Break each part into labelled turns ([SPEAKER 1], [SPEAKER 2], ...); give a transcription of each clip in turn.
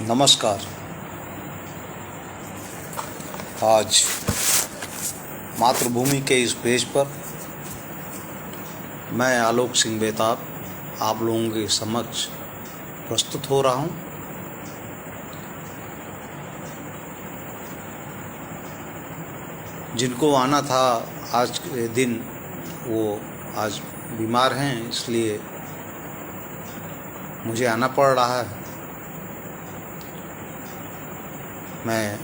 [SPEAKER 1] नमस्कार। आज मातृभूमि के इस पेज पर मैं आलोक सिंह बेताब आप लोगों के समक्ष प्रस्तुत हो रहा हूँ। जिनको आना था आज के दिन वो आज बीमार हैं, इसलिए मुझे आना पड़ रहा है। मैं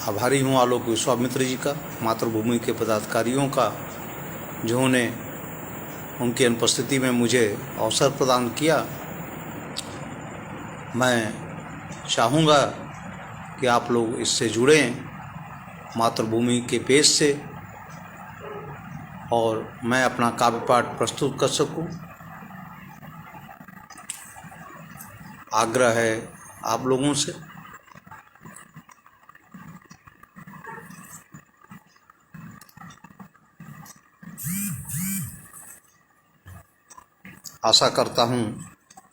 [SPEAKER 1] आभारी हूँ आलोक विश्वामित्र जी का, मातृभूमि के पदाधिकारियों का, जिन्होंने उनकी अनुपस्थिति में मुझे अवसर प्रदान किया। मैं चाहूँगा कि आप लोग इससे जुड़ें, मातृभूमि के पेज से, और मैं अपना काव्य पाठ प्रस्तुत कर सकूं। आग्रह है आप लोगों से। आशा करता हूँ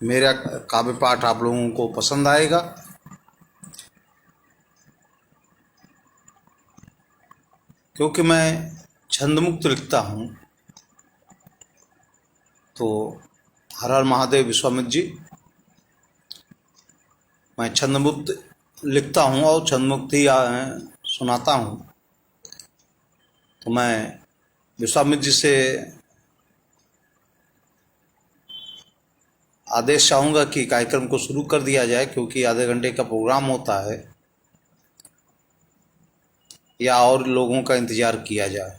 [SPEAKER 1] मेरा काव्य पाठ आप लोगों को पसंद आएगा। क्योंकि मैं छंदमुक्त लिखता हूँ, तो हर हर महादेव विश्वामित्र जी, मैं छंदमुक्त लिखता हूँ और छंदमुक्त ही सुनाता हूँ। तो मैं विश्वामित्र जी से आदेश चाहूँगा कि कार्यक्रम को शुरू कर दिया जाए, क्योंकि आधे घंटे का प्रोग्राम होता है, या और लोगों का इंतज़ार किया जाए।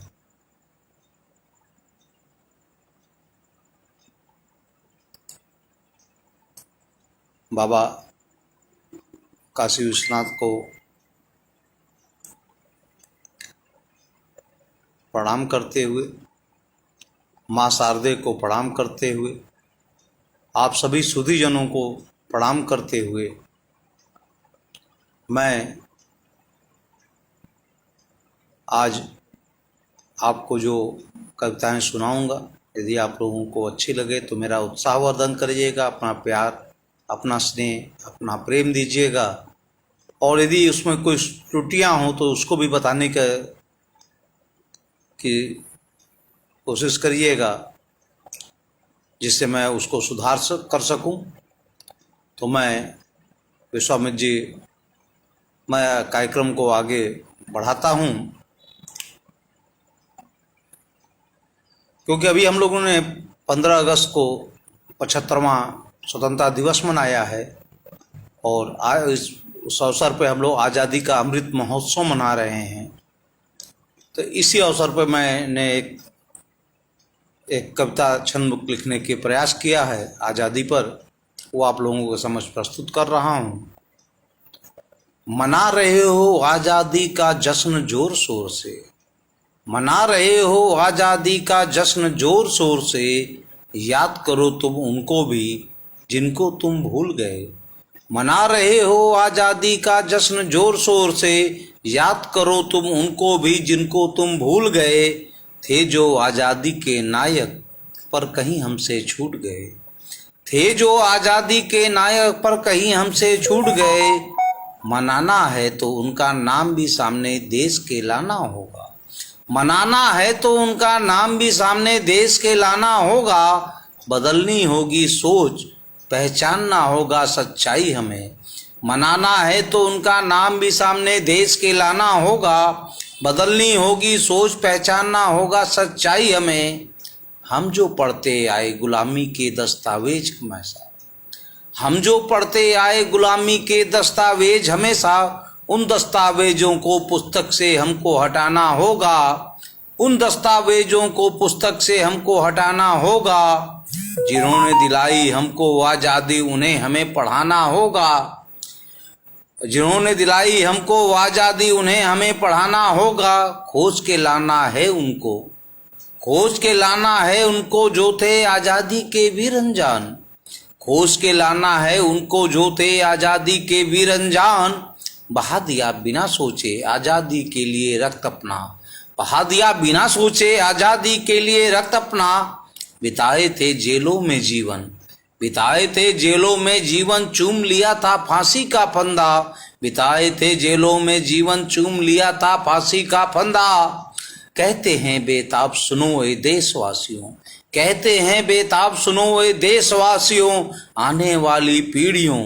[SPEAKER 1] बाबा काशी विश्वनाथ को प्रणाम करते हुए, माँ शारदे को प्रणाम करते हुए, आप सभी सुधीजनों को प्रणाम करते हुए, मैं आज आपको जो कविताएं सुनाऊंगा, यदि आप लोगों को अच्छी लगे तो मेरा उत्साहवर्धन करिएगा, अपना प्यार, अपना स्नेह, अपना प्रेम दीजिएगा। और यदि उसमें कोई त्रुटियां हों तो उसको भी बताने की कोशिश करिएगा, जिससे मैं उसको सुधार कर सकूं। तो मैं विश्वामित्र जी, मैं कार्यक्रम को आगे बढ़ाता हूं, क्योंकि अभी हम लोगों ने 15 अगस्त को 75वां स्वतंत्रता दिवस मनाया है, और उस अवसर पर हम लोग आज़ादी का अमृत महोत्सव मना रहे हैं। तो इसी अवसर पर मैंने एक कविता छंदमुक्त लिखने के प्रयास किया है आज़ादी पर, वो आप लोगों के समझ प्रस्तुत कर रहा हूँ। मना रहे हो आज़ादी का जश्न जोर शोर से, मना रहे हो आज़ादी का जश्न जोर शोर से, याद करो तुम उनको भी जिनको तुम भूल गए। मना रहे हो आज़ादी का जश्न जोर शोर से, याद करो तुम उनको भी जिनको तुम भूल गए। थे जो आज़ादी के नायक पर कहीं हमसे छूट गए, थे जो आज़ादी के नायक पर कहीं हमसे छूट गए। मनाना है तो उनका नाम भी सामने देश के लाना होगा, मनाना है तो उनका नाम भी सामने देश के लाना होगा। बदलनी होगी सोच, पहचानना होगा सच्चाई हमें। मनाना है तो उनका नाम भी सामने देश के लाना होगा। बदलनी होगी सोच, पहचानना होगा सच्चाई हमें। हम जो पढ़ते आए गुलामी के दस्तावेज हमेशा, हम जो पढ़ते आए गुलामी के दस्तावेज हमेशा, उन दस्तावेजों को पुस्तक से हमको हटाना होगा, उन दस्तावेजों को पुस्तक से हमको हटाना होगा। जिन्होंने दिलाई हमको आज़ादी उन्हें हमें पढ़ाना होगा, जिन्होंने दिलाई हमको आज़ादी उन्हें हमें पढ़ाना होगा। खोज के लाना है उनको, खोज के लाना है उनको जो थे आज़ादी के वीर अनजान, खोज के लाना है उनको जो थे आज़ादी के वीर अनजान। बहा दिया बिना सोचे आज़ादी के लिए रक्त अपना, बहा दिया बिना सोचे आज़ादी के लिए रक्त अपना। बिताए थे जेलों में जीवन, बिताए थे जेलों में जीवन, चूम लिया था फांसी का फंदा। बिताए थे जेलों में जीवन, चूम लिया था फांसी का फंदा। कहते हैं बेताब सुनो ए देशवासियों, कहते हैं बेताब सुनो ए देशवासियों, आने वाली पीढ़ियों।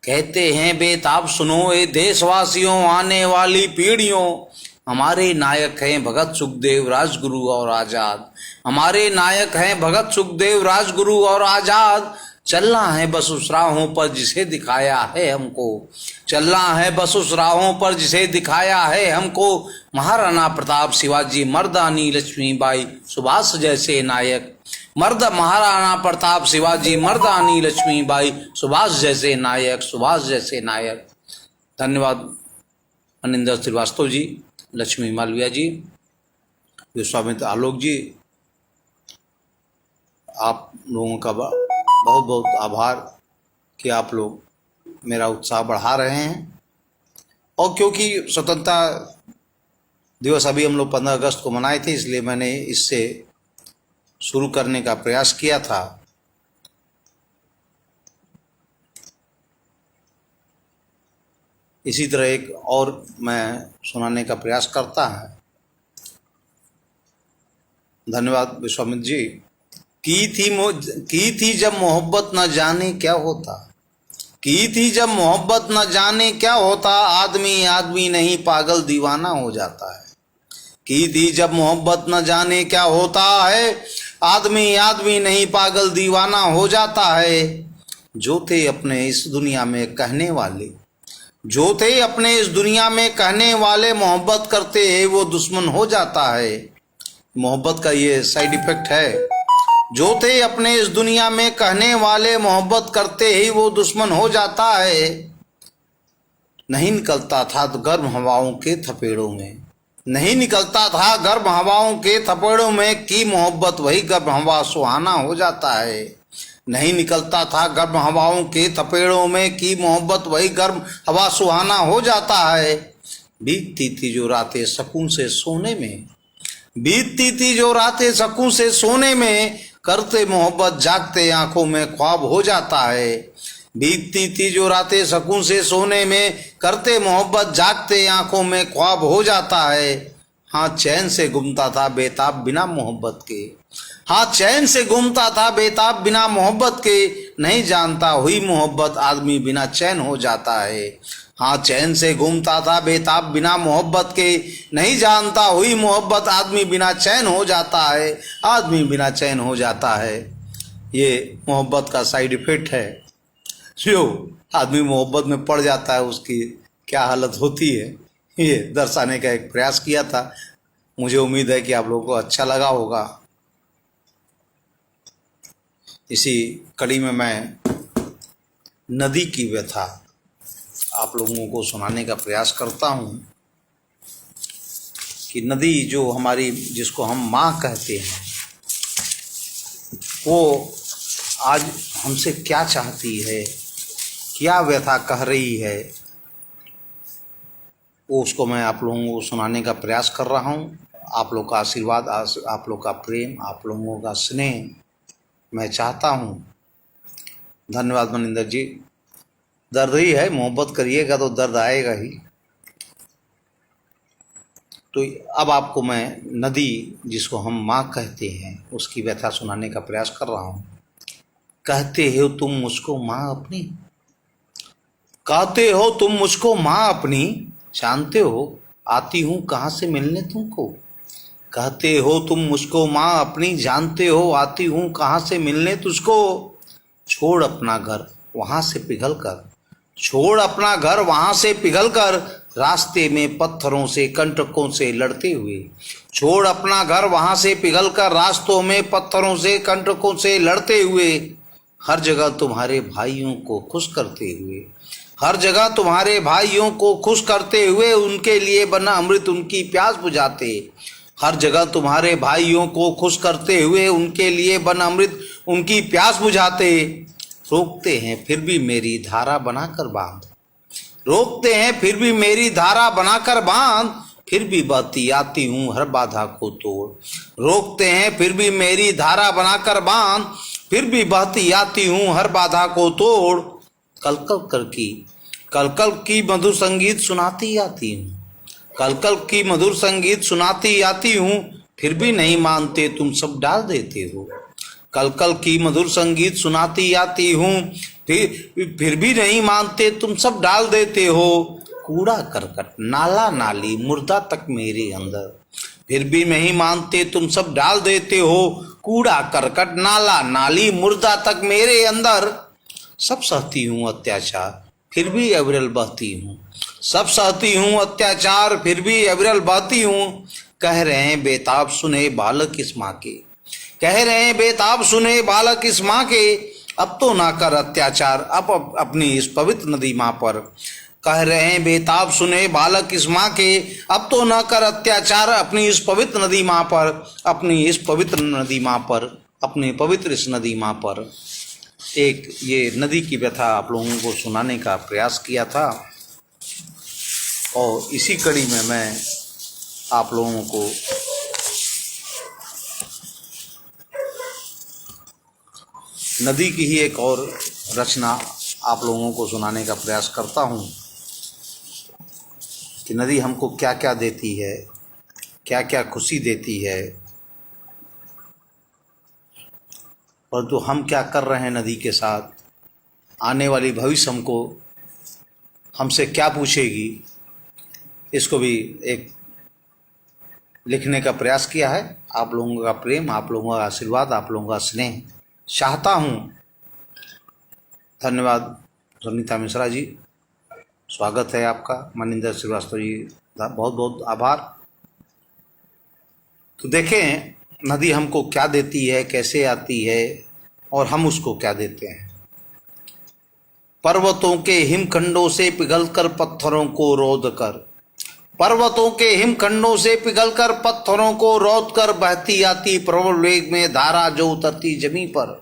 [SPEAKER 1] कहते हैं बेताब सुनो ए देशवासियों, आने वाली पीढ़ियों। हमारे नायक हैं भगत सुखदेव राजगुरु और आजाद। हमारे नायक हैं भगत सुखदेव राजगुरु और आजाद। चलना है बस उस राहों पर जिसे दिखाया है हमको। चलना है बस उस राहों पर जिसे दिखाया है हमको। महाराणा प्रताप, शिवाजी, मर्दानी लक्ष्मीबाई, सुभाष जैसे नायक। महाराणा प्रताप, शिवाजी, मर्दानी लक्ष्मीबाई, सुभाष जैसे नायक, सुभाष जैसे नायक। धन्यवाद मनिंदर श्रीवास्तव जी, लक्ष्मी मालविया जी, विश्वामित्र आलोक जी, आप लोगों का बहुत बहुत आभार कि आप लोग मेरा उत्साह बढ़ा रहे हैं। और क्योंकि स्वतंत्रता दिवस अभी हम लोग 15 अगस्त को मनाए थे, इसलिए मैंने इससे शुरू करने का प्रयास किया था। इसी तरह एक और मैं सुनाने का प्रयास करता है। धन्यवाद विश्वामित्र जी। की थी जब मोहब्बत न जाने क्या होता, की थी जब मोहब्बत न जाने क्या होता, आदमी आदमी नहीं पागल दीवाना हो जाता है। की थी जब मोहब्बत न जाने क्या होता है, आदमी आदमी नहीं पागल दीवाना हो जाता है। जो थे अपने इस दुनिया में कहने वाले, जो थे अपने इस दुनिया में कहने वाले, मोहब्बत करते हैं वो दुश्मन हो जाता है। मोहब्बत का ये साइड इफेक्ट है। जो थे अपने इस दुनिया में कहने वाले, मोहब्बत करते ही वो दुश्मन हो जाता है। नहीं निकलता था गर्म हवाओं के थपेड़ों में, नहीं निकलता था गर्म हवाओं के थपेड़ों में, की मोहब्बत वही गर्म हवा सुहाना हो जाता है। नहीं निकलता था गर्म हवाओं के थपेड़ों में, की मोहब्बत वही गर्म हवा सुहाना हो जाता है। बीतती थी जो रातें सुकून से सोने में, बीतती थी जो रातें सुकून से सोने में, करते मोहब्बत जागते आंखों में ख्वाब हो जाता है। बीतती थी जो रातें सुकून से सोने में, करते मोहब्बत जागते आंखों में ख्वाब हो जाता है। हाँ चैन से घूमता था बेताब बिना मोहब्बत के, हाँ चैन से घूमता था बेताब बिना मोहब्बत के, नहीं जानता हुई मोहब्बत आदमी बिना चैन हो जाता है। हाँ चैन से घूमता था बेताब बिना मोहब्बत के, नहीं जानता हुई मोहब्बत आदमी बिना चैन हो जाता है, आदमी बिना चैन हो जाता है। ये मोहब्बत का साइड इफेक्ट है। जो आदमी मोहब्बत में पड़ जाता है उसकी क्या हालत होती है, ये दर्शाने का एक प्रयास किया था। मुझे उम्मीद है कि आप लोगों को अच्छा लगा होगा। इसी कड़ी में मैं नदी की व्यथा आप लोगों को सुनाने का प्रयास करता हूँ कि नदी जो हमारी, जिसको हम माँ कहते हैं, वो आज हमसे क्या चाहती है, क्या व्यथा कह रही है, वो उसको मैं आप लोगों को सुनाने का प्रयास कर रहा हूँ। आप लोग का आशीर्वाद, आप लोग का प्रेम, आप लोगों का स्नेह मैं चाहता हूँ। धन्यवाद मनिंदर जी। दर्द ही है, मोहब्बत करिएगा तो दर्द आएगा ही। तो अब आपको मैं नदी जिसको हम माँ कहते हैं उसकी व्यथा सुनाने का प्रयास कर रहा हूँ। कहते हो तुम मुझको माँ अपनी, कहते हो तुम मुझको माँ अपनी, जानते हो आती हूँ कहाँ से मिलने तुमको। कहते हो तुम मुझको माँ अपनी, जानते हो आती हूँ कहाँ से मिलने तुझको। छोड़ अपना घर वहाँ से पिघल कर, छोड़ अपना घर वहाँ से पिघल कर, रास्ते में पत्थरों से कंटकों से लड़ते हुए। छोड़ अपना घर वहाँ से पिघल कर, रास्तों में पत्थरों से कंटकों से लड़ते हुए। हर जगह तुम्हारे भाइयों को खुश करते हुए, हर जगह तुम्हारे भाइयों को खुश करते हुए, उनके लिए बना अमृत उनकी प्यास बुझाते। हर जगह तुम्हारे भाइयों को खुश करते हुए, उनके लिए बना अमृत उनकी प्यास बुझाते। रोकते हैं फिर भी मेरी धारा बनाकर बांध, रोकते हैं फिर भी मेरी धारा बनाकर बांध, फिर भी बहती आती हूँ हर बाधा को तोड़। रोकते हैं फिर भी मेरी धारा बनाकर बांध, फिर भी बहती आती हूँ हर बाधा को तोड़। कल कल की मधुर संगीत सुनाती आती हूँ, कल की मधुर संगीत सुनाती आती हूँ, फिर भी नहीं मानते तुम सब डाल देते हो। कल की मधुर संगीत सुनाती आती हूँ, फिर भी नहीं मानते तुम सब डाल देते हो। कूड़ा करकट नाला नाली मुर्दा तक मेरे अंदर, फिर भी नहीं मानते तुम सब डाल देते हो। कूड़ा करकट नाला नाली मुर्दा तक मेरे अंदर। सब सहती हूँ अत्याचार फिर भी अविरल बहती हूँ, सब सहती हूँ अत्याचार फिर भी अविरल बहती हूँ। कह रहे हैं बेताब सुने बालक इस माँ के, कह रहे हैं बेताब सुने बालक इस माँ के, अब तो ना कर अत्याचार अब अपनी इस पवित्र नदी माँ पर। कह रहे हैं बेताब सुने बालक इस माँ के, अब तो न कर अत्याचार अपनी इस पवित्र नदी माँ पर, अपनी इस पवित्र नदी माँ पर, अपनी पवित्र इस नदी माँ पर। एक ये नदी की व्यथा आप लोगों को सुनाने का प्रयास किया था और इसी कड़ी में मैं आप लोगों को नदी की ही एक और रचना आप लोगों को सुनाने का प्रयास करता हूँ कि नदी हमको क्या क्या देती है, क्या क्या खुशी देती है, परंतु हम क्या कर रहे हैं नदी के साथ, आने वाली भविष्य हमको हमसे क्या पूछेगी, इसको भी एक लिखने का प्रयास किया है। आप लोगों का प्रेम, आप लोगों का आशीर्वाद, आप लोगों का स्नेह चाहता हूँ। धन्यवाद सुनीता मिश्रा जी, स्वागत है आपका। मनिंदर श्रीवास्तव जी बहुत बहुत आभार। तो देखें नदी हमको क्या देती है, कैसे आती है और हम उसको क्या देते हैं। पर्वतों के हिमखंडों से पिघलकर पत्थरों को रोध कर, पर्वतों के हिमखंडों से पिघलकर पत्थरों को रोध कर बहती आती प्रबल वेग में धारा जो उतरती जमीन पर।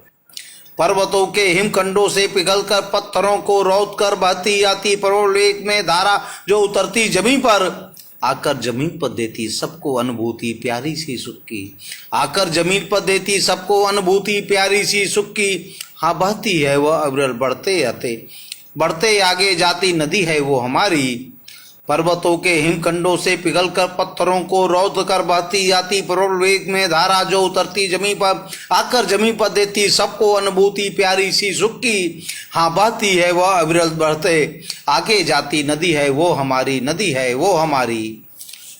[SPEAKER 1] पर्वतों के हिमखंडों से पिघलकर पत्थरों को रोध कर बहती आती प्रबल वेग में धारा जो उतरती जमीन पर। आकर जमीन पर देती सबको अनुभूति प्यारी सी सुख की, आकर जमीन पर देती सबको अनुभूति प्यारी सी सुख की। हाँ बहती है वह अविरल बढ़ते आगे जाती नदी है वो हमारी। पर्वतों के हिमखंडों से पिघलकर पत्थरों को रौद कर बहती आती प्रबल वेग में धारा जो उतरती जमीन पर। आकर जमीन पर देती सबको अनुभूति प्यारी सी सुख की। हाँ बहती है वह अविरल बढ़ते आगे जाती नदी है वो हमारी, नदी है वो हमारी।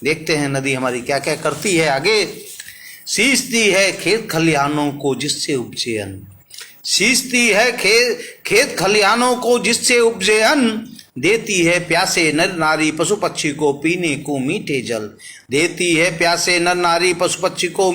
[SPEAKER 1] देखते हैं नदी हमारी क्या क्या करती है आगे। सींचती है खेत खलिहानों को जिससे उपजे अन्न, सींचती है खेत खलिहानों को जिससे उपजे अन्न। देती है प्यासे नर नारी पशु पक्षी को पीने को मीठे जल, देती है प्यासे नर नारी पशु पक्षी को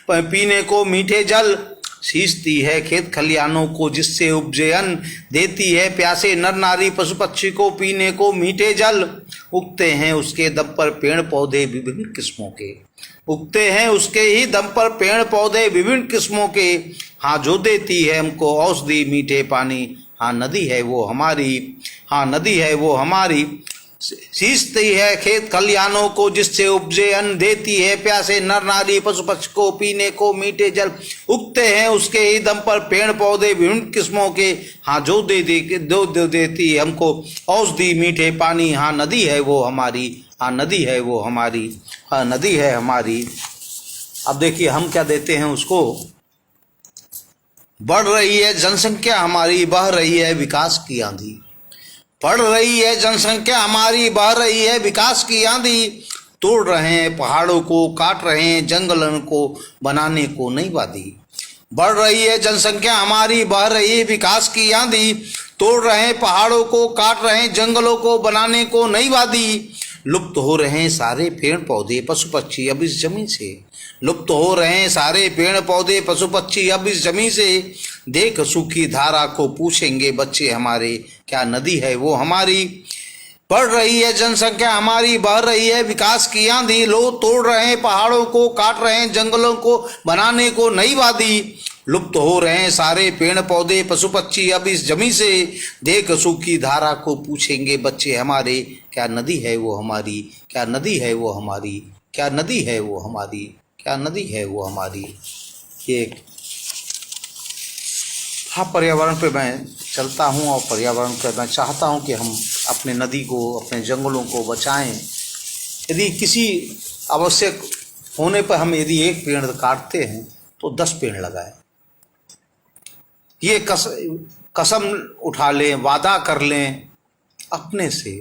[SPEAKER 1] पीने को मीठे जल। सींचती है खेत खलिहानों को जिससे उपजे अन्न, देती है प्यासे नर नारी पशु पक्षी को पीने को मीठे जल। उगते हैं उसके दम पर पेड़ पौधे विभिन्न किस्मों के, उगते हैं उसके ही दम पर पेड़ पौधे विभिन्न किस्मों के। हाँ जो देती है हमको औषधि मीठे पानी, हाँ नदी है वो हमारी, हाँ नदी है वो हमारी। सींचती है खेत खलिहानों को जिससे उपजे अन्न, देती है प्यासे नर नारी पशु पक्षी को पीने को मीठे जल। उगते हैं उसके ही दम पर पेड़ पौधे विभिन्न किस्मों के। हाँ जो देती है हमको औषधि मीठे पानी, हाँ नदी है वो हमारी, हाँ नदी है वो हमारी, हाँ नदी है हमारी। अब देखिए हम क्या देते हैं उसको। बढ़ रही है जनसंख्या हमारी, बह रही है विकास की आंधी, बढ़ रही है जनसंख्या हमारी, बह रही है विकास की आंधी। तोड़ रहे हैं पहाड़ों को, काट रहे हैं जंगलों को, बनाने को नई वादी। बढ़ रही है जनसंख्या हमारी, बह रही है विकास की आंधी। तोड़ रहे हैं पहाड़ों को, काट रहे हैं जंगलों को, बनाने को नई वादी। लुप्त हो रहे हैं सारे पेड़ पौधे पशु पक्षी अब इस जमीन से, लुप्त हो रहे हैं सारे पेड़ पौधे पशु पक्षी अब इस जमीन से। देख सूखी धारा को पूछेंगे बच्चे हमारे, क्या नदी है वो हमारी। बढ़ रही है जनसंख्या हमारी, बह रही है विकास की आंधी। लोग तोड़ रहे हैं पहाड़ों को, काट रहे हैं जंगलों को, बनाने को नई वादी। लुप्त हो रहे हैं सारे पेड़ पौधे पशु पक्षी अब इस जमीन से। देख सूखी धारा को पूछेंगे बच्चे हमारे, क्या नदी है वो हमारी, क्या नदी है वो हमारी, क्या नदी है वो हमारी, क्या नदी है वो हमारी। ये हाँ, पर्यावरण पे मैं चलता हूँ और पर्यावरण पे मैं चाहता हूँ कि हम अपने नदी को, अपने जंगलों को बचाएं। यदि किसी आवश्यक होने पर हम यदि एक पेड़ काटते हैं तो 10 पेड़ लगाएं। ये कसम उठा लें, वादा कर लें अपने से।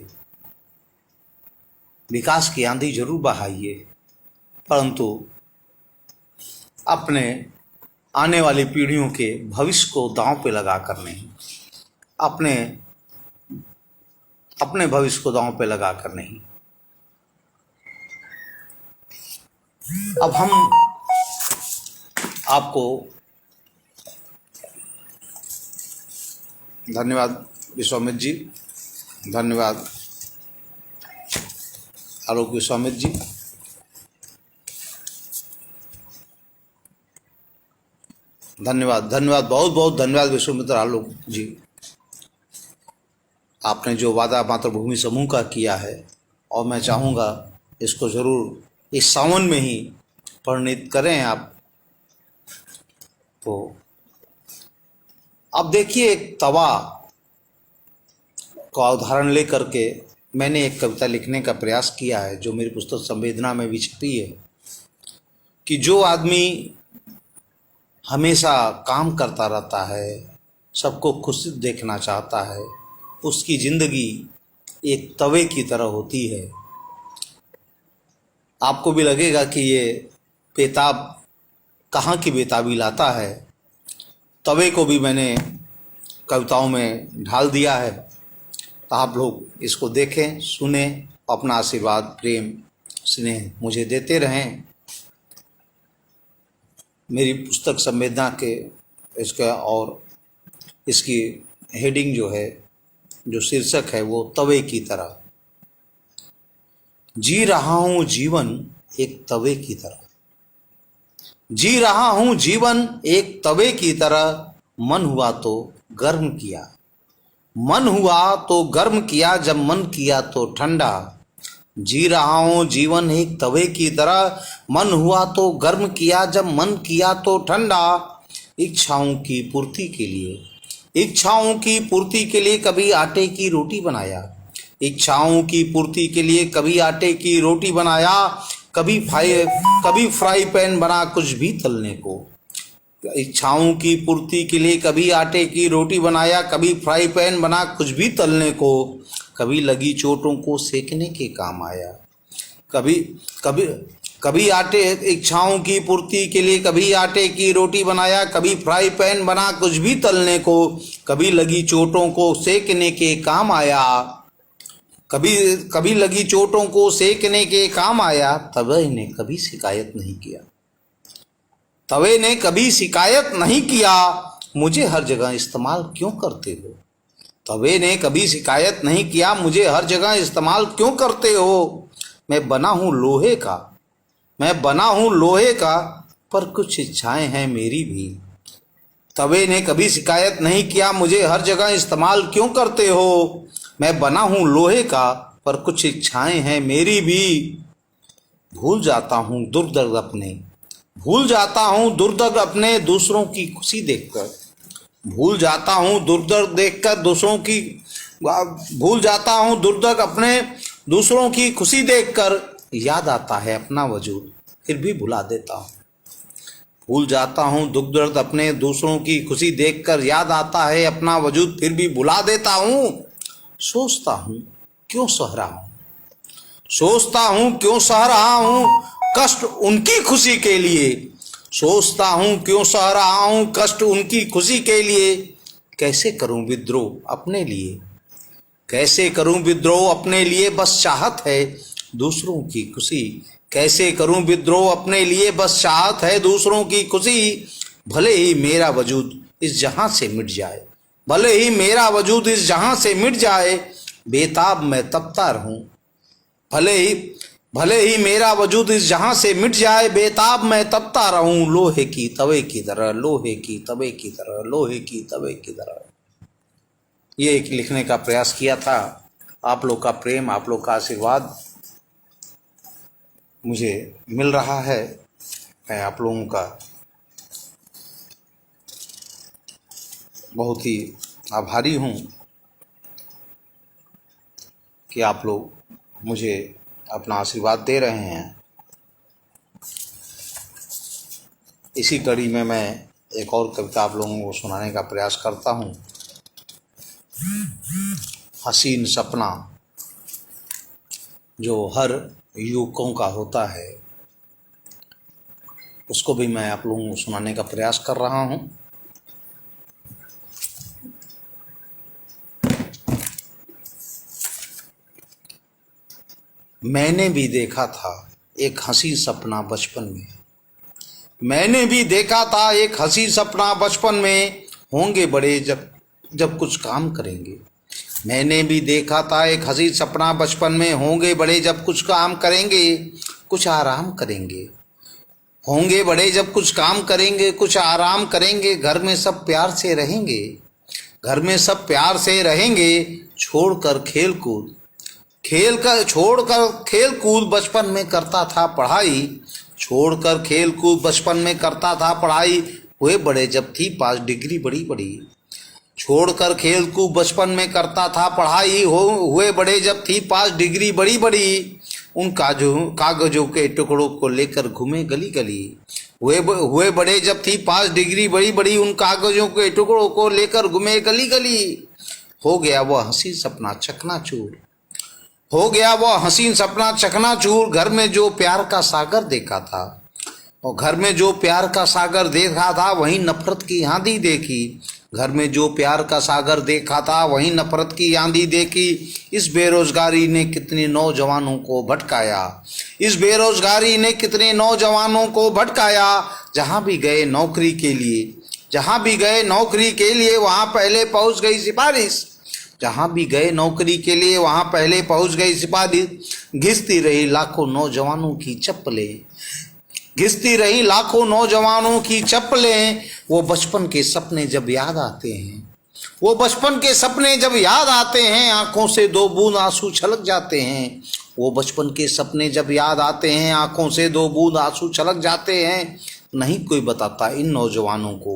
[SPEAKER 1] विकास की आंधी जरूर बहाइए, परंतु अपने आने वाली पीढ़ियों के भविष्य को दांव पे लगा कर नहीं, अपने अपने भविष्य को दांव पे लगा कर नहीं। अब हम आपको धन्यवाद विश्वामित्र जी, धन्यवाद आलोक विश्वामित्र जी, धन्यवाद धन्यवाद, बहुत बहुत धन्यवाद विश्वामित्र आलोक जी। आपने जो वादा मातृभूमि समूह का किया है, और मैं चाहूँगा इसको ज़रूर इस सावन में ही परिणित करें आप। तो अब देखिए, एक तवा का उदाहरण लेकर के मैंने एक कविता लिखने का प्रयास किया है, जो मेरी पुस्तक संवेदना में भी छपी है, कि जो आदमी हमेशा काम करता रहता है, सबको खुश देखना चाहता है, उसकी ज़िंदगी एक तवे की तरह होती है। आपको भी लगेगा कि ये बेताब कहाँ की बेताबी लाता है। तवे को भी मैंने कविताओं में ढाल दिया है। तो आप लोग इसको देखें, सुने, अपना आशीर्वाद, प्रेम, स्नेह मुझे देते रहें। मेरी पुस्तक संवेदना के इसका और इसकी हेडिंग जो है, जो शीर्षक है, वो तवे की तरह। जी रहा हूँ जीवन एक तवे की तरह, जी रहा हूँ जीवन एक तवे की तरह। मन हुआ तो गर्म किया, मन हुआ तो गर्म किया, जब मन किया तो ठंडा। जी रहा हूँ जीवन एक तवे की तरह, मन हुआ तो गर्म किया, जब मन किया तो ठंडा। इच्छाओं की पूर्ति के लिए, इच्छाओं की पूर्ति के लिए कभी आटे की रोटी बनाया, इच्छाओं की पूर्ति के लिए कभी आटे की रोटी बनाया, कभी फ्राई पैन बना कुछ भी तलने को। इच्छाओं की पूर्ति के लिए कभी आटे की रोटी बनाया, कभी फ्राई पैन बना कुछ भी तलने को। कभी लगी चोटों को सेकने के काम आया, कभी कभी कभी आटे इच्छाओं की पूर्ति के लिए कभी आटे की रोटी बनाया, कभी फ्राई पैन बना कुछ भी तलने को। कभी लगी चोटों को सेकने के काम आया, कभी लगी चोटों को सेकने के काम आया। तवे ने कभी शिकायत नहीं किया, तवे ने कभी शिकायत नहीं किया, मुझे हर जगह इस्तेमाल क्यों करते हो। तवे ने कभी शिकायत नहीं किया, मुझे हर जगह इस्तेमाल क्यों करते हो। मैं बना हूँ लोहे का, मैं बना हूँ लोहे का, पर कुछ इच्छाएं हैं मेरी भी। तवे ने कभी शिकायत नहीं किया, मुझे हर जगह इस्तेमाल क्यों करते हो। मैं बना हूँ लोहे का, पर कुछ इच्छाएं हैं मेरी भी। भूल जाता हूँ दुर्दर्द अपने, भूल जाता हूँ दुर्दर्द अपने, दूसरों की खुशी देखकर। भूल जाता हूँ दुर्दर्द देखकर दूसरों की, भूल जाता हूँ दुर्दर्द अपने, दूसरों की खुशी देखकर। याद आता है अपना वजूद, फिर भी भुला देता हूँ। भूल जाता हूँ दुख दर्द अपने, दूसरों की खुशी देखकर। याद आता है अपना वजूद, फिर भी भुला देता हूँ। सोचता हूँ क्यों सह रहा हूँ, सोचता हूँ क्यों सह रहा हूँ कष्ट उनकी खुशी के लिए। सोचता हूँ क्यों सह रहा हूँ कष्ट उनकी खुशी के लिए। कैसे करूँ विद्रोह अपने लिए, कैसे करूँ विद्रोह अपने लिए, बस चाहत है दूसरों की खुशी। कैसे करूँ विद्रोह अपने लिए, बस चाहत है दूसरों की खुशी। भले ही मेरा वजूद इस जहां से मिट जाए, भले ही मेरा वजूद इस जहां से मिट जाए, बेताब मैं तपता रहूं। भले ही मेरा वजूद इस जहां से मिट जाए, बेताब मैं तपता रहूं। लोहे की तवे की तरह, लोहे की तवे की तरह, लोहे की तवे की तरह। ये एक लिखने का प्रयास किया था। आप लोग का प्रेम, आप लोग का आशीर्वाद मुझे मिल रहा है। मैं आप लोगों का बहुत ही आभारी हूँ कि आप लोग मुझे अपना आशीर्वाद दे रहे हैं। इसी कड़ी में मैं एक और कविता आप लोगों को सुनाने का प्रयास करता हूँ। हसीन सपना, जो हर युवकों का होता है, उसको भी मैं आप लोगों को सुनाने का प्रयास कर रहा हूँ। मैंने भी देखा था एक हंसी सपना बचपन में, मैंने भी देखा था एक हंसी सपना बचपन में, होंगे बड़े जब कुछ काम करेंगे। मैंने भी देखा था एक हंसी सपना बचपन में, होंगे बड़े जब कुछ काम करेंगे, कुछ आराम करेंगे। होंगे बड़े जब कुछ काम करेंगे, कुछ आराम करेंगे। घर में सब प्यार से रहेंगे, घर में सब प्यार से रहेंगे। छोड़कर खेल कूद बचपन में करता था पढ़ाई, छोड़कर खेल कूद बचपन में करता था पढ़ाई। हुए बड़े जब थी 5 डिग्री बड़ी बड़ी, छोड़कर खेल कूद बचपन में करता था पढ़ाई। हुए बड़े जब थी 5 डिग्री बड़ी बड़ी, उन कागजों के टुकड़ों को लेकर घूमे गली गली। हुए बड़े जब थी 5 डिग्री बड़ी बड़ी, उन कागजों के टुकड़ों को लेकर घूमे गली गली। हो गया वह हंसी सपना चकनाचूर, हो गया वह हसीन सपना चकनाचूर। घर में जो प्यार का सागर देखा था, और घर में जो प्यार का सागर देखा था, वहीं नफरत की आंधी देखी। घर में जो प्यार का सागर देखा था, वहीं नफरत की आंधी देखी। इस बेरोजगारी ने कितने नौजवानों को भटकाया, इस बेरोजगारी ने कितने नौजवानों को भटकाया। जहां भी गए नौकरी के लिए, जहां भी गए नौकरी के लिए, वहां पहले पहुंच गई सिफारिश। जहां भी गए नौकरी के लिए, वहां पहले पहुंच गई सिफारिश। घिसती रही लाखों नौजवानों की चप्पलें, घिसती रही लाखों नौजवानों की चप्पलें। वो बचपन के सपने जब याद आते हैं, वो बचपन के सपने जब याद आते हैं, आंखों से 2 बूंद आंसू छलक जाते हैं। वो बचपन के सपने जब याद आते हैं, आंखों से 2 बूंद आंसू छलक जाते हैं। नहीं कोई बताता इन नौजवानों को,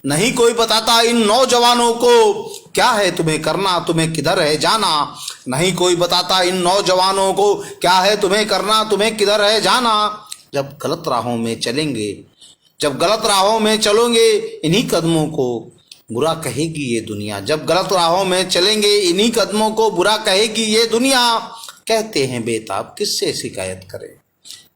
[SPEAKER 1] नहीं कोई बताता इन नौजवानों को, क्या है तुम्हें करना, तुम्हें किधर है जाना। नहीं कोई बताता इन नौजवानों को, क्या है तुम्हें करना, तुम्हें किधर है जाना। जब गलत राहों में चलेंगे, जब गलत राहों में चलोगे, इन्हीं कदमों को बुरा कहेगी ये दुनिया। जब गलत राहों में चलेंगे, इन्हीं कदमों को बुरा कहेगी ये दुनिया। कहते हैं बेताब किससे शिकायत करें,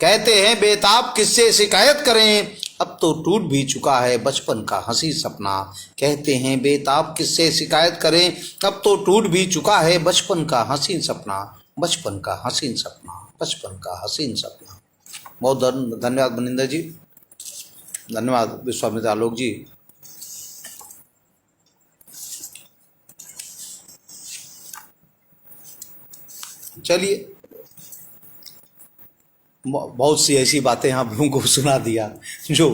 [SPEAKER 1] कहते हैं बेताब किससे शिकायत करें। अब तो टूट भी चुका है बचपन का हंसी सपना। कहते हैं बेताब किससे शिकायत करें, अब तो टूट भी चुका है बचपन का हसीन सपना, बचपन का हसीन सपना, बचपन का हसीन सपना। बहुत धन्यवाद मनिंदर जी, धन्यवाद विश्वामित्र आलोक जी। चलिए, बहुत सी ऐसी बातें आप लोगों को सुना दिया जो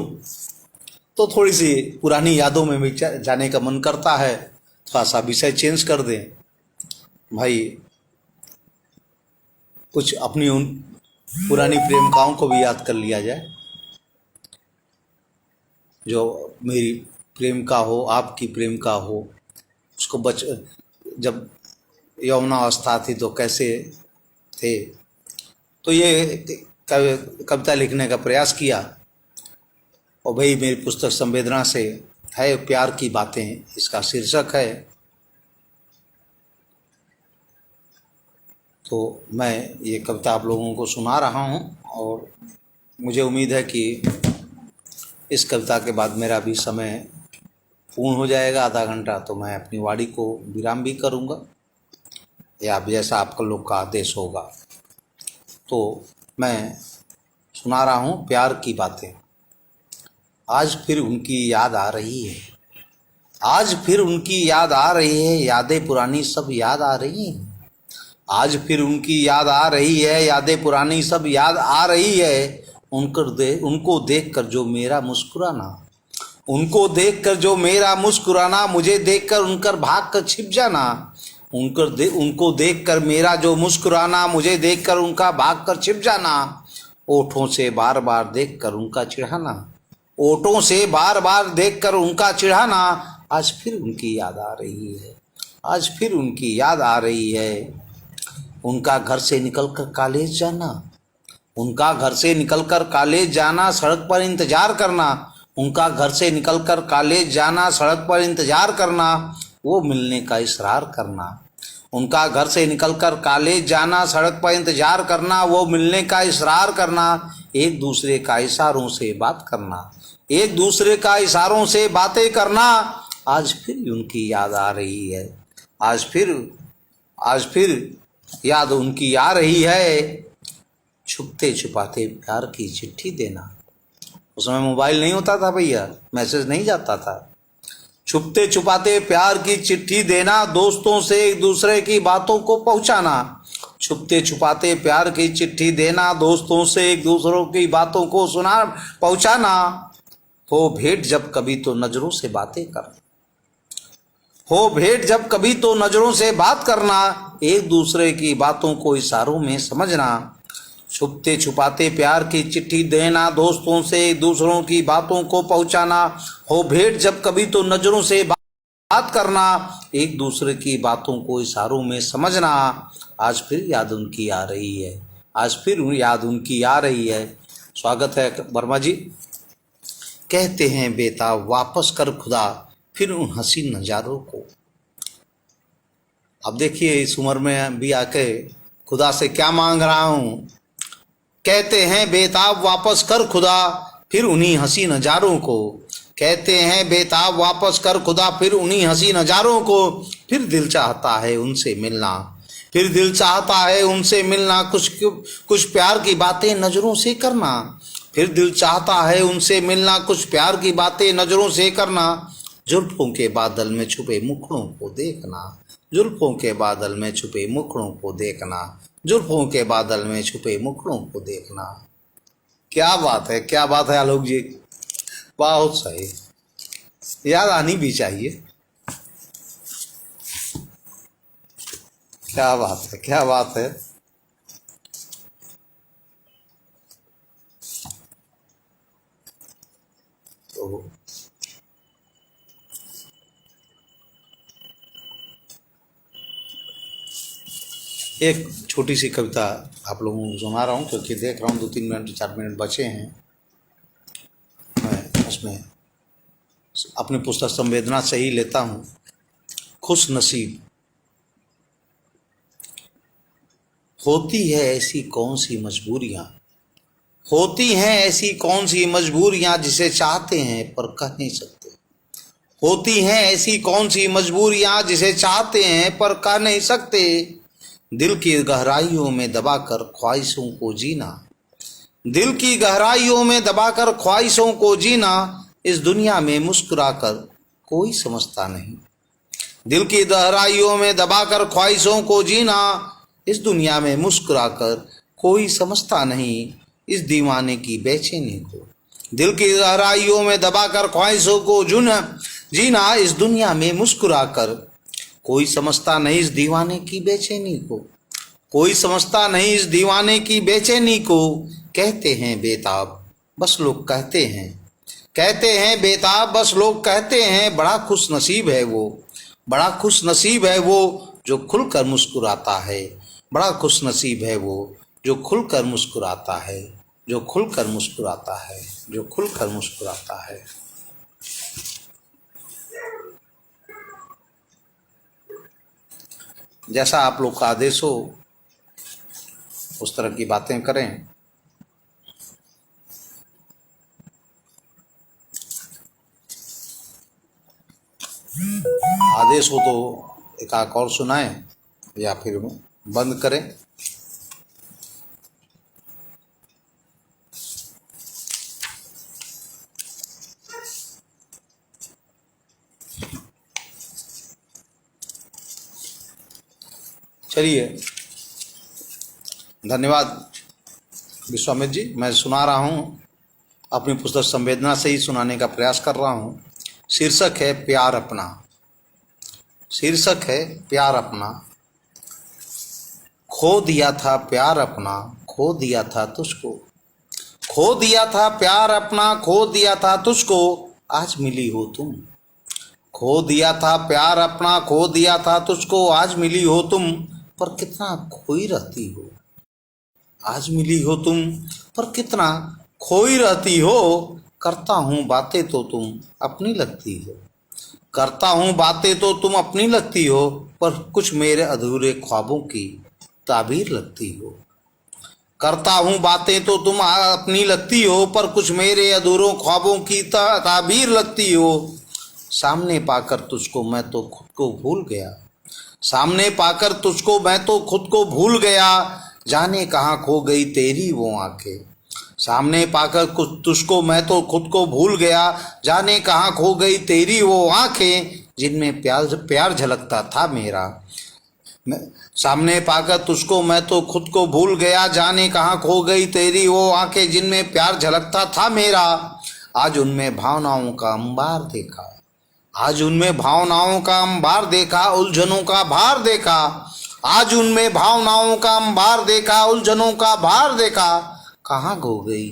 [SPEAKER 1] तो थोड़ी सी पुरानी यादों में भी जाने का मन करता है। थोड़ा सा विषय चेंज कर दें भाई, कुछ अपनी उन पुरानी प्रेमिकाओं को भी याद कर लिया जाए। जो मेरी प्रेमिका हो, आपकी प्रेमिका हो, उसको जब यौवनावस्था थी तो कैसे थे, तो ये कविता लिखने का प्रयास किया। और भाई मेरी पुस्तक संवेदना से है प्यार की बातें, इसका शीर्षक है। तो मैं ये कविता आप लोगों को सुना रहा हूँ, और मुझे उम्मीद है कि इस कविता के बाद मेरा भी समय पूर्ण हो जाएगा, आधा घंटा, तो मैं अपनी वाणी को विराम भी करूँगा, या जैसा आपका लोग का आदेश होगा। तो मैं सुना रहा हूँ प्यार की बातें। आज फिर उनकी याद आ रही है, आज फिर उनकी याद आ रही है, यादें पुरानी सब याद आ रही हैं। आज फिर उनकी याद आ रही है, यादें पुरानी सब याद आ रही है। उनको देखकर जो मेरा मुस्कुराना, उनको देखकर जो मेरा मुस्कुराना, मुझे देखकर उनकर भाग कर छिप जाना। उनको देखकर मेरा जो मुस्कुराना, मुझे देखकर उनका भाग कर छिप जाना। ओठों से बार बार देखकर उनका चिढ़ाना, ओठों से बार बार देखकर उनका चिढ़ाना। आज फिर उनकी याद आ रही है, आज फिर उनकी याद आ रही है। उनका घर से निकलकर कॉलेज जाना, उनका घर से निकलकर कॉलेज जाना, सड़क पर इंतजार करना, उनका घर से निकलकर कॉलेज जाना, सड़क पर इंतजार करना, वो मिलने का इसरार करना। उनका घर से निकलकर कॉलेज जाना, सड़क पर इंतजार करना, वो मिलने का इसरार करना, एक दूसरे का इशारों से बात करना, एक दूसरे का इशारों से बातें करना। आज फिर उनकी याद आ रही है, आज फिर याद उनकी आ रही है। छुपते छुपाते प्यार की चिट्ठी देना, उस समय मोबाइल नहीं होता था भैया, मैसेज नहीं जाता था। छुपते छुपाते प्यार की चिट्ठी देना, दोस्तों से एक दूसरे की बातों को पहुंचाना। छुपते छुपाते प्यार की चिट्ठी देना, दोस्तों से एक दूसरों की बातों को सुना पहुंचाना। हो भेंट जब कभी तो नजरों से बातें करना, हो भेंट जब कभी तो नजरों से बात करना, एक दूसरे की बातों को इशारों में समझना। छुपते छुपाते प्यार की चिट्ठी देना, दोस्तों से एक दूसरों की बातों को पहुंचाना। हो भेंट जब कभी तो नजरों से बात करना, एक दूसरे की बातों को इशारों में समझना। आज फिर याद उनकी आ रही है, आज फिर याद उनकी आ रही है। स्वागत है वर्मा जी। कहते हैं बेताब वापस कर खुदा फिर उन हसीन नज़ारों को। अब देखिए इस उम्र में भी आके खुदा से क्या मांग रहा हूँ। कहते हैं बेताब वापस कर खुदा फिर उन्हीं हंसी नज़ारों को। कहते हैं बेताब वापस कर खुदा फिर उन्हीं हंसी नज़ारों को। फिर दिल चाहता है उनसे मिलना, फिर दिल चाहता है उनसे मिलना, कुछ प्यार की बातें नज़रों से करना। फिर दिल चाहता है उनसे मिलना, कुछ प्यार की बातें नज़रों से करना। जुल्फों के बादल में छुपे मुखड़ों को देखना, जुल्फों के बादल में छुपे मुखड़ों को देखना, जुल्फों के बादल में छुपे मुखड़ों को देखना। क्या बात है, क्या बात है आलोक जी, बहुत सही। याद आनी भी चाहिए। क्या बात है, क्या बात है। तो एक छोटी सी कविता आप लोगों को सुना रहा हूँ, क्योंकि देख रहा हूँ 2-3 मिनट 4 मिनट बचे हैं। मैं उसमें अपनी पुस्तक संवेदना से ही लेता हूँ। खुश नसीब। होती है ऐसी कौन सी मजबूरियाँ, होती हैं ऐसी कौन सी मजबूरियाँ जिसे चाहते हैं पर कह नहीं सकते। होती हैं ऐसी कौन सी मजबूरियाँ जिसे चाहते हैं पर कह नहीं सकते। दिल की गहराइयों में दबाकर ख्वाहिशों को जीना, दिल की गहराइयों में दबाकर ख्वाहिशों को जीना, इस दुनिया में मुस्कुराकर कोई समझता नहीं। दिल की गहराइयों में दबाकर ख्वाहिशों को जीना, इस दुनिया में मुस्कुराकर कोई समझता नहीं। इस दीवाने की बेचैनी को, दिल की गहराइयों में दबाकर ख्वाहिशों को जीना, इस दुनिया में मुस्कुराकर कोई समझता नहीं। इस दीवाने की बेचैनी को कोई समझता नहीं, इस दीवाने की बेचैनी को। कहते हैं बेताब बस लोग कहते हैं, कहते हैं बेताब बस लोग कहते हैं। बड़ा खुश नसीब है वो, बड़ा खुश नसीब है वो जो खुलकर मुस्कुराता है। बड़ा खुश नसीब है वो जो खुलकर मुस्कुराता है, जो खुलकर मुस्कुराता है, जो खुलकर मुस्कुराता है। जैसा आप लोग का आदेश हो उस तरह की बातें करें। आदेश हो तो एक आक और सुनाएं या फिर बंद करें। चलिए, धन्यवाद विश्वामित्र जी। मैं सुना रहा हूँ, अपनी पुस्तक संवेदना से ही सुनाने का प्रयास कर रहा हूँ। शीर्षक है प्यार अपना, शीर्षक है प्यार अपना। खो दिया था प्यार अपना, खो दिया था तुझको, खो दिया था प्यार अपना, खो दिया था तुझको। आज मिली हो तुम, खो दिया था प्यार अपना, खो दिया था तुझको, आज मिली हो तुम पर कितना खोई रहती हो। आज मिली हो तुम पर कितना खोई रहती हो। करता हूँ बातें तो तुम अपनी लगती हो। करता हूँ बातें तो तुम अपनी लगती हो, पर कुछ मेरे अधूरे ख्वाबों की ताबीर लगती हो। करता हूँ बातें तो तुम अपनी लगती हो, पर कुछ मेरे अधूरों ख्वाबों की ताबीर लगती हो। सामने पाकर तुझको मैं तो खुद को भूल गया। सामने पाकर तुझको मैं तो खुद को भूल गया। जाने कहाँ खो गई तेरी वो आंखें। सामने पाकर कुछ तुझको मैं तो खुद को भूल गया। जाने कहाँ खो गई तेरी वो आंखें, जिनमें प्यार प्यार झलकता था मेरा। सामने पाकर तुझको मैं तो खुद को भूल गया। जाने कहाँ खो गई तेरी वो आंखें, जिनमें प्यार झलकता था मेरा। आज उनमें भावनाओं का अंबार देखा। आज उनमें भावनाओं का अंबार देखा, उलझनों का भार देखा। आज उनमें भावनाओं का अंबार देखा, उलझनों का भार देखा। कहाँ खो गई,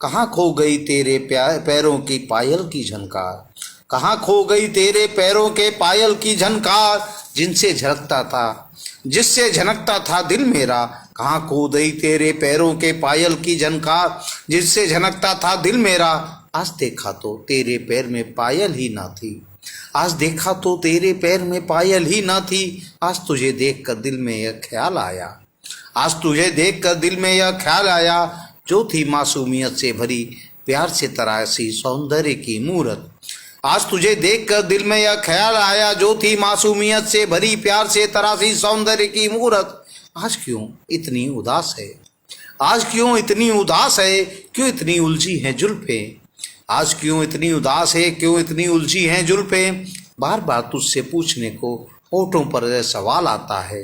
[SPEAKER 1] कहाँ खो गई तेरे पैरों की पायल की झनकार। कहाँ खो गई तेरे पैरों के पायल की झनकार, जिनसे झलकता था, जिससे झनकता था दिल मेरा। कहाँ खो गई तेरे पैरों के पायल की झनकार, जिससे झनकता था दिल मेरा। आज देखा तो तेरे पैर में पायल ही ना थी। आज देखा तो तेरे पैर में पायल ही ना थी। आज तुझे देखकर दिल में यह ख्याल आया। आज तुझे देखकर दिल में यह ख्याल आया, जो थी मासूमियत से भरी प्यार से तराशी सौंदर्य की मूरत। आज तुझे देखकर दिल में यह ख्याल आया, जो थी मासूमियत से भरी प्यार से तराशी सौंदर्य की मूरत। आज क्यों इतनी उदास है, आज क्यों इतनी उदास है, क्यों इतनी उलझी है जुल्फें। आज क्यों इतनी उदास है, क्यों इतनी उलझी हैं जुल्फें। बार बार तुझसे पूछने को होठों पर यह सवाल आता है।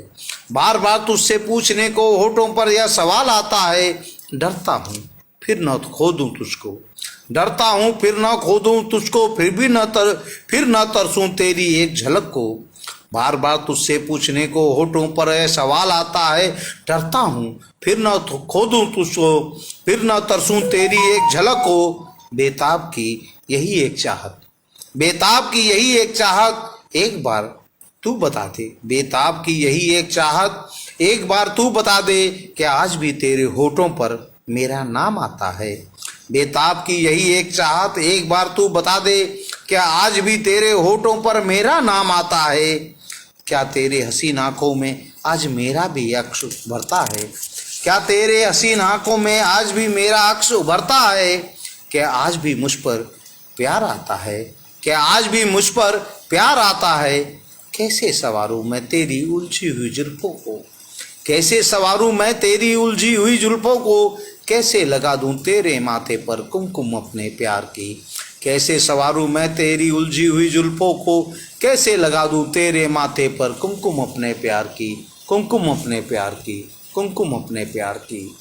[SPEAKER 1] बार बार तुझसे पूछने को होठों पर यह सवाल आता है। डरता हूँ फिर न खो दूँ तुझको। डरता हूँ फिर न खो दूँ तुझको, फिर न तरसूं तेरी एक झलक को। बार बार तुझसे पूछने को होठों पर यह सवाल आता है। डरता हूँ फिर न खो दूँ तुझको, फिर न तरसूं तेरी एक झलक को। बेताब की यही एक चाहत, बेताब की यही एक चाहत, एक बार तू बता दे। बेताब की यही एक चाहत, एक बार तू बता दे, क्या आज भी तेरे होठों पर मेरा नाम आता है। बेताब की यही एक चाहत, एक बार तू बता दे, क्या आज भी तेरे होठों पर मेरा नाम आता है। क्या तेरे हसीन आंखों में आज मेरा भी अक्स उभरता है। क्या तेरे हसीन आंखों में आज भी मेरा अक्स उभरता है। क्या आज भी मुझ पर प्यार आता है। क्या आज भी मुझ पर प्यार आता है। कैसे सवारूं मैं तेरी उलझी हुई जुल्फों को। कैसे सवारूं मैं तेरी उलझी हुई जुल्फों को। कैसे लगा दूं तेरे माथे पर कुमकुम अपने प्यार की। कैसे सवारूं मैं तेरी उलझी हुई जुल्फों को। कैसे लगा दूं तेरे माथे पर कुमकुम अपने प्यार की, कुमकुम अपने प्यार की, कुमकुम अपने प्यार की।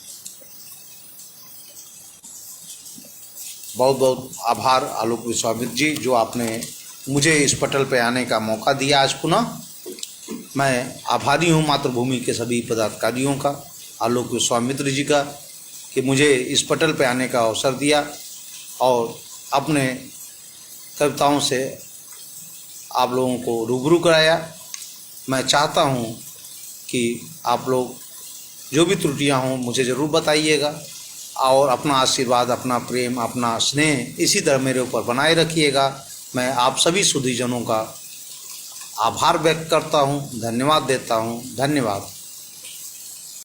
[SPEAKER 1] बहुत बहुत आभार आलोक विश्वामित्र जी, जो आपने मुझे इस पटल पर आने का मौका दिया आज पुनः। मैं आभारी हूँ मातृभूमि के सभी पदाधिकारियों का, आलोक विश्वामित्र जी का, कि मुझे इस पटल पर आने का अवसर दिया और अपने कविताओं से आप लोगों को रूबरू कराया। मैं चाहता हूँ कि आप लोग जो भी त्रुटियाँ हों मुझे ज़रूर बताइएगा और अपना आशीर्वाद, अपना प्रेम, अपना स्नेह इसी तरह मेरे ऊपर बनाए रखिएगा। मैं आप सभी सुधीजनों का आभार व्यक्त करता हूँ, धन्यवाद देता हूँ। धन्यवाद।